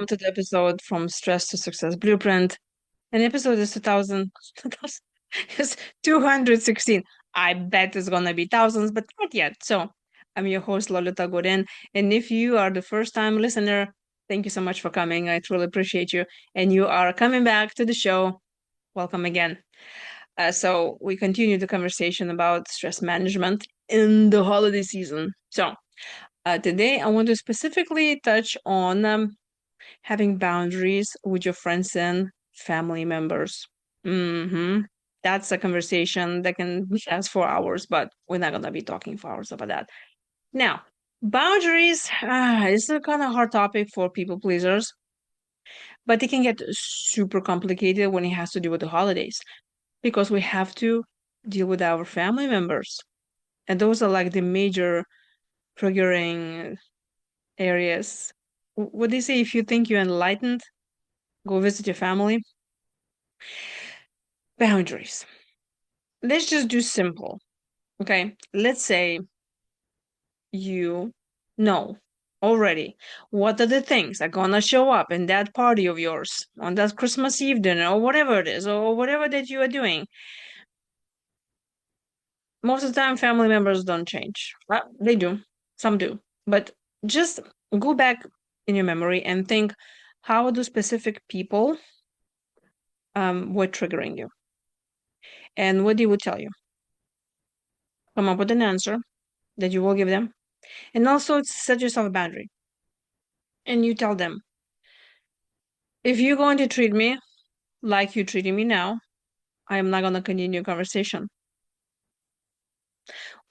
to the episode From Stress to Success Blueprint. And episode is 2000, it's 216. I bet it's gonna be thousands, but not yet. So I'm your host, Lolita Guarin. And if you are the first time listener, thank you so much for coming. I truly appreciate you. And you are coming back to the show. Welcome again. So we continue the conversation about stress management in the holiday season. So today I want to specifically touch on having boundaries with your friends and family members. Mm-hmm. That's a conversation that can last for hours, but we're not gonna be talking for hours about that. Now, boundaries is a kind of hard topic for people pleasers, but it can get super complicated when it has to do with the holidays because we have to deal with our family members. And those are like the major triggering areas. What they say, if you think you're enlightened, go visit your family. Boundaries. Let's just do simple. Okay. Let's say you know already what are the things are gonna show up in that party of yours on that Christmas Eve dinner or whatever it is or whatever that you are doing. Most of the time, family members don't change. Well, they do. Some do. But just go back in your memory and think how do specific people were triggering you and what they would tell you. Come up with an answer that you will give them. And also set yourself a boundary. And you tell them, if you're going to treat me like you're treating me now, I am not going to continue conversation.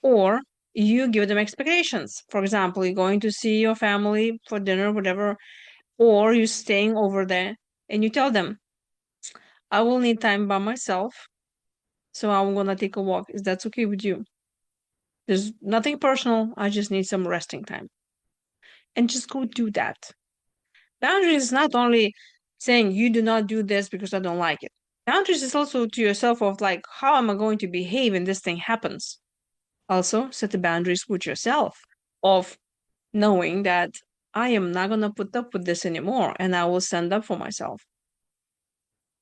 Or you give them expectations. For example, you're going to see your family for dinner, whatever, or you're staying over there and you tell them, I will need time by myself, so I'm gonna take a walk. Is that okay with you? There's nothing personal. I just need some resting time. And just go do that. Boundaries is not only saying you do not do this because I don't like it. Boundaries is also to yourself of like, how am I going to behave when this thing happens? Also, set the boundaries with yourself of knowing that I am not gonna put up with this anymore and I will stand up for myself.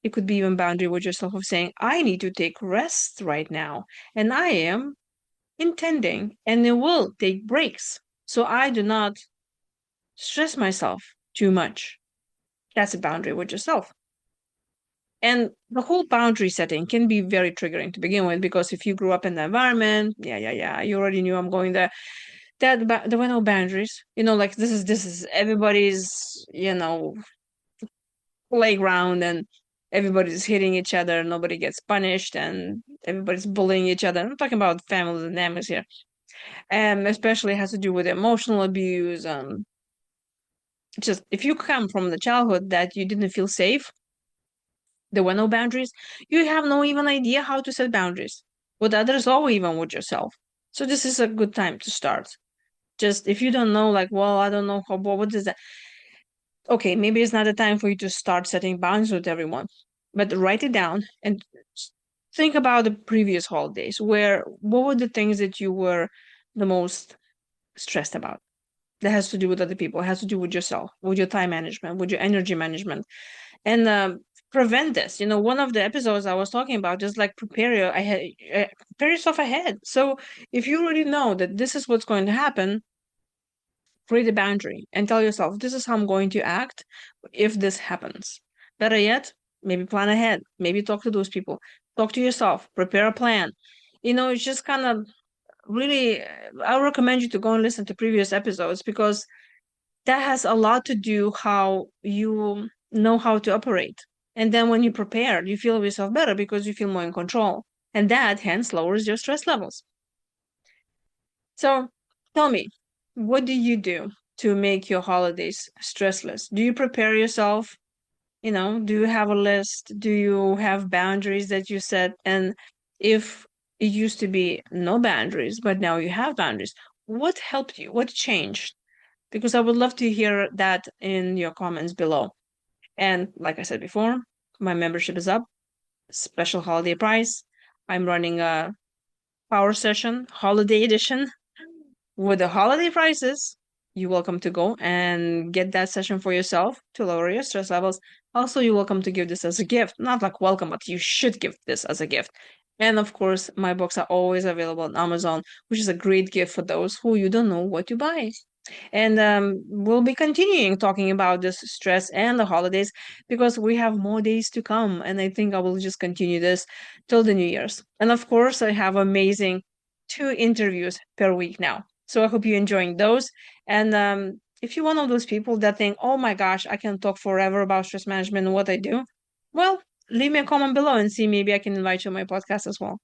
It could be even boundary with yourself of saying, I need to take rest right now. And I am intending and it will take breaks. So I do not stress myself too much. That's a boundary with yourself. And the whole boundary setting can be very triggering to begin with because if you grew up in the environment, yeah, you already knew I'm going there. There were no boundaries. Like this is everybody's, playground and everybody's hitting each other, nobody gets punished, and everybody's bullying each other. I'm talking about family dynamics here. And especially has to do with emotional abuse. Just if you come from the childhood that you didn't feel safe, there were no boundaries, you have no even idea how to set boundaries with others or even with yourself. So this is a good time to start. Just if you don't know, like, well, I don't know what is that? Okay, maybe it's not the time for you to start setting boundaries with everyone, but write it down and think about the previous holidays where what were the things that you were the most stressed about that has to do with other people, has to do with yourself, with your time management, with your energy management, and prevent this. One of the episodes I was talking about is like prepare yourself ahead. So if you already know that this is what's going to happen, create a boundary and tell yourself, this is how I'm going to act if this happens. Better yet, maybe plan ahead, maybe talk to those people, talk to yourself, prepare a plan. It's just kind of really, I recommend you to go and listen to previous episodes because that has a lot to do how you know how to operate. And then when you prepare, you feel yourself better because you feel more in control. And that hence lowers your stress levels. So tell me, what do you do to make your holidays stressless? Do you prepare yourself? Do you have a list? Do you have boundaries that you set? And if it used to be no boundaries, but now you have boundaries, what helped you? What changed? Because I would love to hear that in your comments below. And like I said before, my membership is up, special holiday price. I'm running a power session, holiday edition with the holiday prices. you're welcome to go and get that session for yourself to lower your stress levels. Also, you're welcome to give this as a gift. Not like welcome, but you should give this as a gift. And of course, my books are always available on Amazon, which is a great gift for those who you don't know what to buy. And we'll be continuing talking about this stress and the holidays because we have more days to come. And I think I will just continue this till the New Year's. And of course, I have amazing 2 interviews per week now. So I hope you're enjoying those. And if you're one of those people that think, oh my gosh, I can talk forever about stress management and what I do, well, leave me a comment below and see maybe I can invite you on my podcast as well.